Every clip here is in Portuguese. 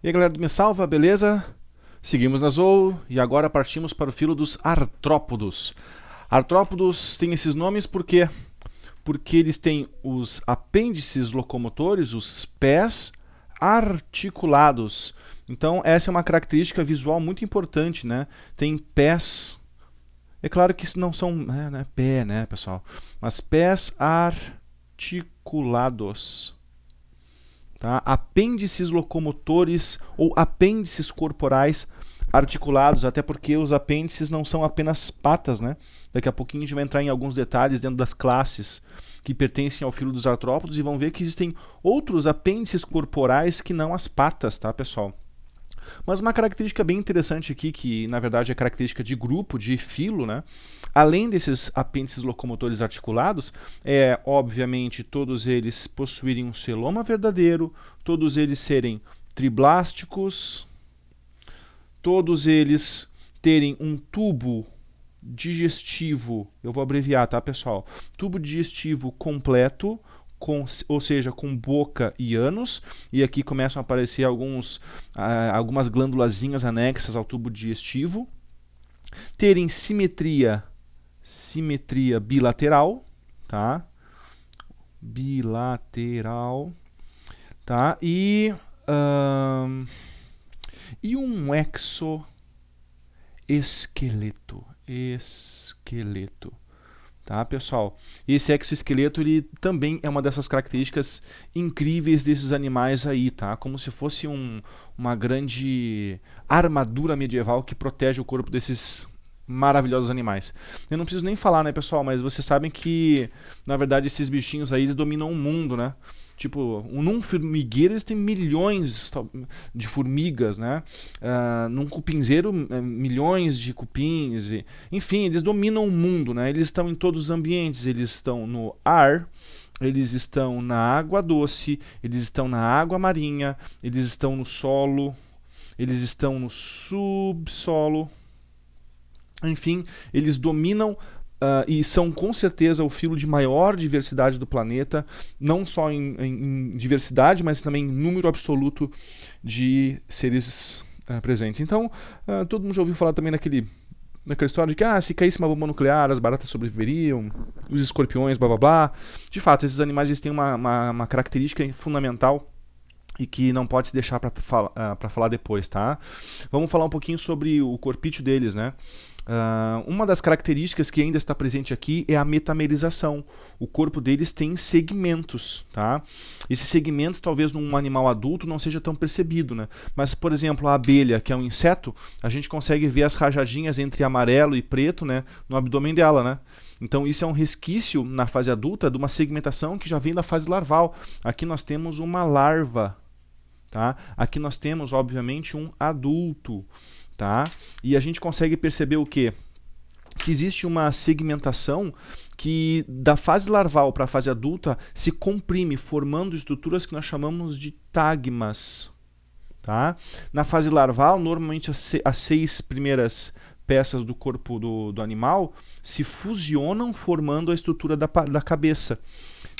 E aí, galera do Me Salva, beleza? Seguimos na Zoo e agora partimos para o filo dos artrópodos. Artrópodos têm esses nomes por quê? Porque eles têm os apêndices locomotores, os pés articulados. Então, essa é uma característica visual muito importante, né? Tem pés. É claro que isso não são pé, né, pessoal? Mas pés articulados. Tá? Apêndices locomotores ou apêndices corporais articulados, até porque os apêndices não são apenas patas, né? Daqui a pouquinho a gente vai entrar em alguns detalhes dentro das classes que pertencem ao filo dos artrópodos e vão ver que existem outros apêndices corporais que não as patas, tá, pessoal? Mas uma característica bem interessante aqui, que na verdade é característica de grupo, de filo, né? Além desses apêndices locomotores articulados, obviamente todos eles possuírem um celoma verdadeiro, todos eles serem triblásticos, todos eles terem um tubo digestivo, eu vou abreviar, tá, pessoal? Tubo digestivo completo, ou seja, com boca e ânus, e aqui começam a aparecer algumas glândulazinhas anexas ao tubo digestivo, terem simetria bilateral, tá? Bilateral, tá? E um exoesqueleto, tá, pessoal? Esse exoesqueleto ele também é uma dessas características incríveis desses animais aí, tá? Como se fosse uma grande armadura medieval que protege o corpo desses maravilhosos animais. Eu não preciso nem falar, né, pessoal? Mas vocês sabem que, na verdade, esses bichinhos aí eles dominam o mundo, né? Tipo, num formigueiro eles têm milhões de formigas, né? Num cupinzeiro, milhões de cupins. Enfim, eles dominam o mundo, né? Eles estão em todos os ambientes. Eles estão no ar, eles estão na água doce, eles estão na água marinha, eles estão no solo, eles estão no subsolo. Enfim, eles dominam e são com certeza o filo de maior diversidade do planeta, não só em diversidade, mas também em número absoluto de seres presentes. Então, todo mundo já ouviu falar também naquela história de que se caísse uma bomba nuclear, as baratas sobreviveriam, os escorpiões, blá blá blá. De fato, esses animais eles têm uma característica fundamental e que não pode se deixar para falar depois, tá? Vamos falar um pouquinho sobre o corpício deles, né? Uma das características que ainda está presente aqui é a metamerização. O corpo deles tem segmentos, tá? Esses segmentos talvez num animal adulto não seja tão percebido, né? Mas, por exemplo, a abelha, que é um inseto, a gente consegue ver as rajadinhas entre amarelo e preto, né, no abdômen dela, né? Então isso é um resquício na fase adulta de uma segmentação que já vem da fase larval. Aqui nós temos uma larva, tá? Aqui nós temos, obviamente, um adulto. Tá? E a gente consegue perceber o quê? Que existe uma segmentação que da fase larval para a fase adulta se comprime, formando estruturas que nós chamamos de tagmas. Tá? Na fase larval, normalmente as 6 primeiras peças do corpo do animal se fusionam formando a estrutura da cabeça.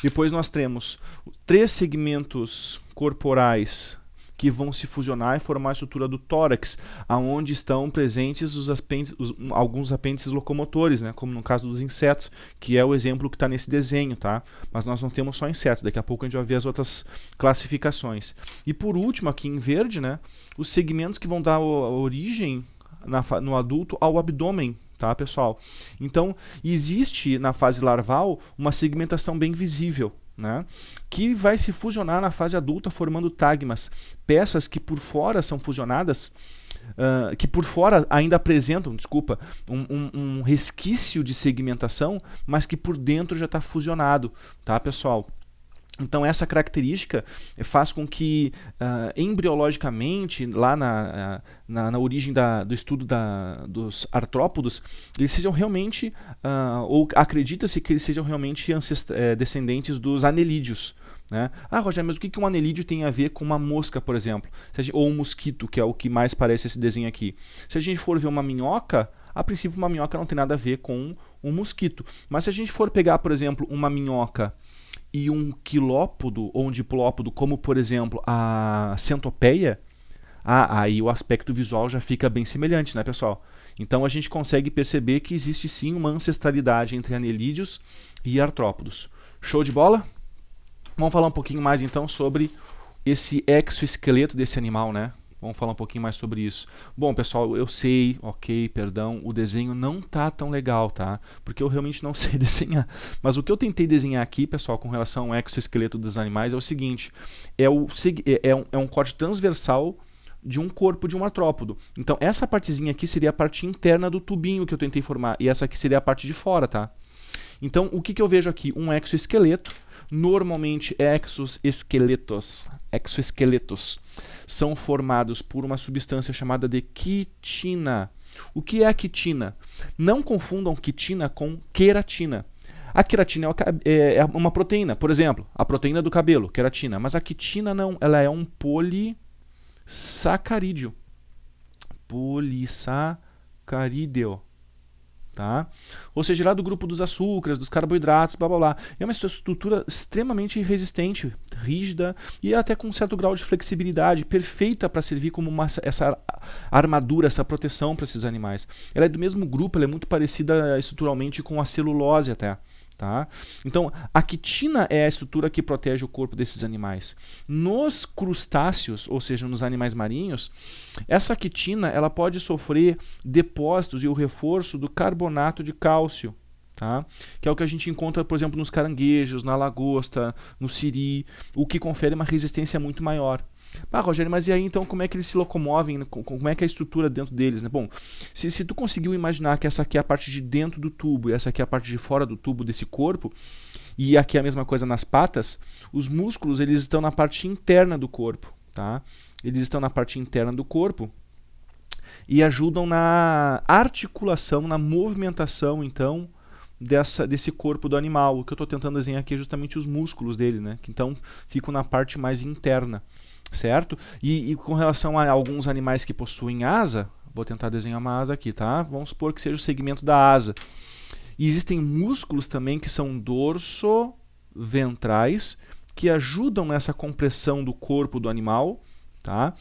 Depois nós temos 3 segmentos corporais que vão se fusionar e formar a estrutura do tórax, aonde estão presentes alguns apêndices locomotores, né, como no caso dos insetos, que é o exemplo que está nesse desenho, tá? Mas nós não temos só insetos, daqui a pouco a gente vai ver as outras classificações. E por último, aqui em verde, né, os segmentos que vão dar origem no adulto ao abdômen, tá, pessoal? Então, existe na fase larval uma segmentação bem visível, né, que vai se fusionar na fase adulta formando tagmas, peças que por fora são fusionadas, que por fora ainda apresentam, um resquício de segmentação, mas que por dentro já está fusionado, tá, pessoal? Então essa característica faz com que embriologicamente, lá na origem do estudo dos artrópodos, eles sejam realmente, ou acredita-se que eles sejam realmente descendentes dos anelídeos. Né? Rogério, mas o que um anelídeo tem a ver com uma mosca, por exemplo? Ou um mosquito, que é o que mais parece esse desenho aqui. Se a gente for ver uma minhoca, a princípio uma minhoca não tem nada a ver com um mosquito. Mas se a gente for pegar, por exemplo, uma minhoca e um quilópodo ou um diplópodo, como por exemplo a centopeia, Aí o aspecto visual já fica bem semelhante, né, pessoal? Então a gente consegue perceber que existe sim uma ancestralidade entre anelídeos e artrópodos. Show de bola? Vamos falar um pouquinho mais então sobre esse exoesqueleto desse animal, né? Vamos falar um pouquinho mais sobre isso. Bom, pessoal, eu sei, ok, perdão, o desenho não tá tão legal, tá? Porque eu realmente não sei desenhar. Mas o que eu tentei desenhar aqui, pessoal, com relação ao exoesqueleto dos animais é o seguinte: é um corte transversal de um corpo de um artrópodo. Então, essa partezinha aqui seria a parte interna do tubinho que eu tentei formar, e essa aqui seria a parte de fora, tá? Então, o que eu vejo aqui? Um exoesqueleto. Normalmente, exoesqueletos são formados por uma substância chamada de quitina. O que é a quitina? Não confundam quitina com queratina. A queratina é uma proteína, por exemplo, a proteína do cabelo, queratina. Mas a quitina não, ela é um polissacarídeo. Polissacarídeo. Tá? Ou seja, lá do grupo dos açúcares, dos carboidratos, blá blá blá. É uma estrutura extremamente resistente, rígida e até com um certo grau de flexibilidade, perfeita para servir como essa armadura, essa proteção para esses animais. Ela é do mesmo grupo, ela é muito parecida estruturalmente com a celulose até. Tá? Então, a quitina é a estrutura que protege o corpo desses animais. Nos crustáceos, ou seja, nos animais marinhos, essa quitina ela pode sofrer depósitos e o reforço do carbonato de cálcio, tá? Que é o que a gente encontra, por exemplo, nos caranguejos, na lagosta, no siri, o que confere uma resistência muito maior. Rogério, mas e aí então como é que eles se locomovem, né? Como é que é a estrutura dentro deles, né? Bom, se tu conseguiu imaginar que essa aqui é a parte de dentro do tubo e essa aqui é a parte de fora do tubo desse corpo, e aqui é a mesma coisa nas patas, os músculos eles estão na parte interna do corpo, tá? Eles estão na parte interna do corpo e ajudam na articulação, na movimentação, então, desse corpo do animal. O que eu estou tentando desenhar aqui é justamente os músculos dele, né? Que então ficam na parte mais interna. Certo? E com relação a alguns animais que possuem asa, vou tentar desenhar uma asa aqui, tá? Vamos supor que seja o segmento da asa. E existem músculos também que são dorsoventrais, que ajudam nessa compressão do corpo do animal, tá?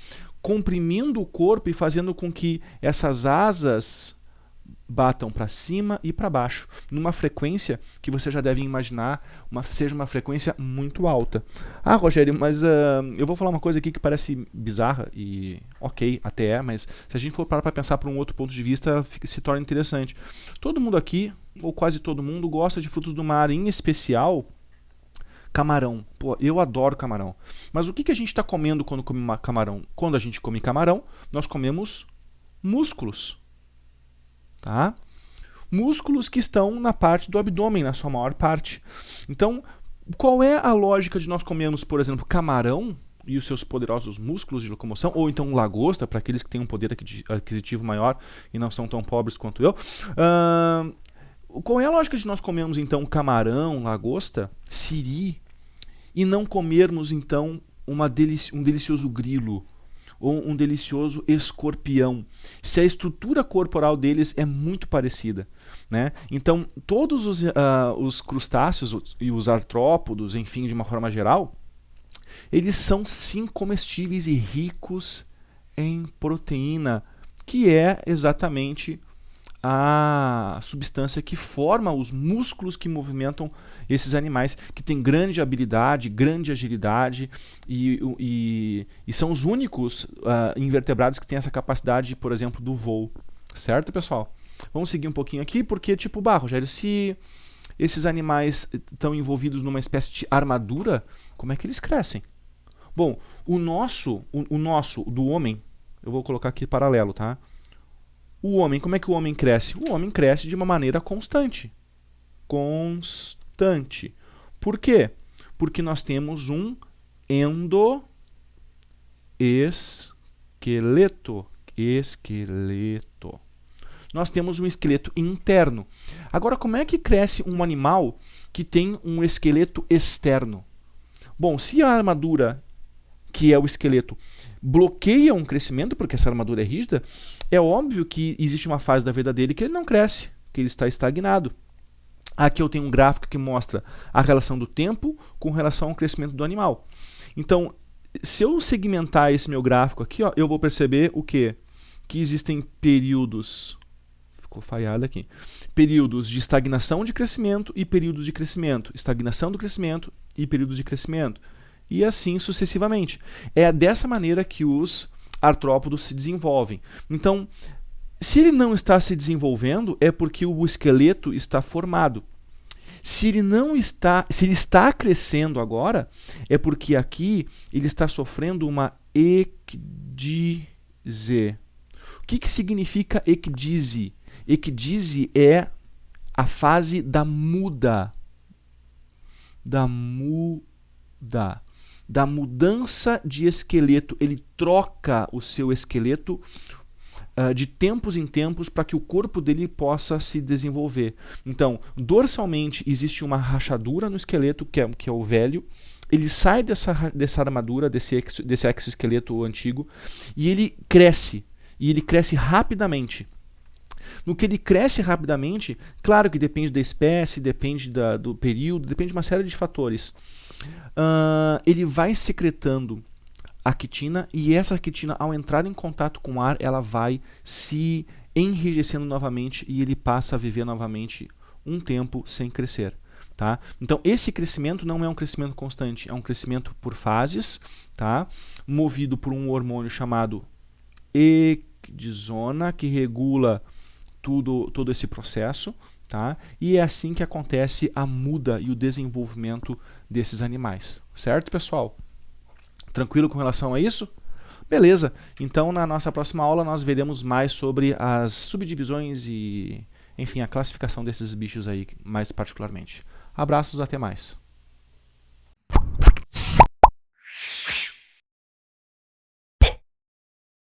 Comprimindo o corpo e fazendo com que essas asas batam para cima e para baixo, numa frequência que você já deve imaginar seja uma frequência muito alta. Rogério, mas eu vou falar uma coisa aqui que parece bizarra e ok, até é, mas se a gente for parar para pensar por um outro ponto de vista, se torna interessante. Todo mundo aqui, ou quase todo mundo, gosta de frutos do mar, em especial camarão. Pô, eu adoro camarão. Mas o que a gente está comendo quando come camarão? Quando a gente come camarão, nós comemos músculos. Tá? Músculos que estão na parte do abdômen, na sua maior parte. Então, qual é a lógica de nós comermos, por exemplo, camarão e os seus poderosos músculos de locomoção, ou então lagosta, para aqueles que têm um poder aquisitivo maior e não são tão pobres quanto eu? Qual é a lógica de nós comermos, então, camarão, lagosta, siri, e não comermos, então, um delicioso grilo, ou um delicioso escorpião, se a estrutura corporal deles é muito parecida, né? Então, todos os crustáceos e os artrópodos, enfim, de uma forma geral, eles são sim comestíveis e ricos em proteína, que é exatamente a substância que forma os músculos que movimentam esses animais, que têm grande habilidade, grande agilidade e são os únicos invertebrados que têm essa capacidade, por exemplo, do voo. Certo, pessoal? Vamos seguir um pouquinho aqui, porque, tipo, Rogério, se esses animais estão envolvidos numa espécie de armadura, como é que eles crescem? Bom, o nosso, do homem, eu vou colocar aqui paralelo, tá? O homem, como é que o homem cresce? O homem cresce de uma maneira constante. Constante. Por quê? Porque nós temos um endoesqueleto. Esqueleto. Nós temos um esqueleto interno. Agora, como é que cresce um animal que tem um esqueleto externo? Bom, se a armadura, que é o esqueleto, bloqueia um crescimento, porque essa armadura é rígida, é óbvio que existe uma fase da vida dele que ele não cresce, que ele está estagnado. Aqui eu tenho um gráfico que mostra a relação do tempo com relação ao crescimento do animal. Então, Se eu segmentar esse meu gráfico aqui, ó, eu vou perceber o quê? Que existem períodos, ficou falhado aqui, períodos de estagnação de crescimento e períodos de crescimento, estagnação do crescimento e períodos de crescimento, e assim sucessivamente. É dessa maneira que os artrópodos se desenvolvem. Então, se ele não está se desenvolvendo, é porque o esqueleto está formado. Se ele não está, se ele está crescendo agora, é porque aqui ele está sofrendo uma ecdise. O que significa ecdise? Ecdise é a fase da muda. Da mudança de esqueleto. Ele troca o seu esqueleto de tempos em tempos para que o corpo dele possa se desenvolver. Então, dorsalmente existe uma rachadura no esqueleto, que é o velho. Ele sai dessa armadura, desse exoesqueleto antigo, e ele cresce. E ele cresce rapidamente. No que ele cresce rapidamente, claro que depende da espécie, depende do período, depende de uma série de fatores. Ele vai secretando a quitina, e essa quitina, ao entrar em contato com o ar, ela vai se enrijecendo novamente e ele passa a viver novamente um tempo sem crescer. Tá? Então, esse crescimento não é um crescimento constante, é um crescimento por fases, tá? Movido por um hormônio chamado ecdisona, que regula todo esse processo. Tá? E é assim que acontece a muda e o desenvolvimento desses animais. Certo, pessoal? Tranquilo com relação a isso? Beleza, então na nossa próxima aula nós veremos mais sobre as subdivisões e, enfim, a classificação desses bichos aí mais particularmente. Abraços, até mais.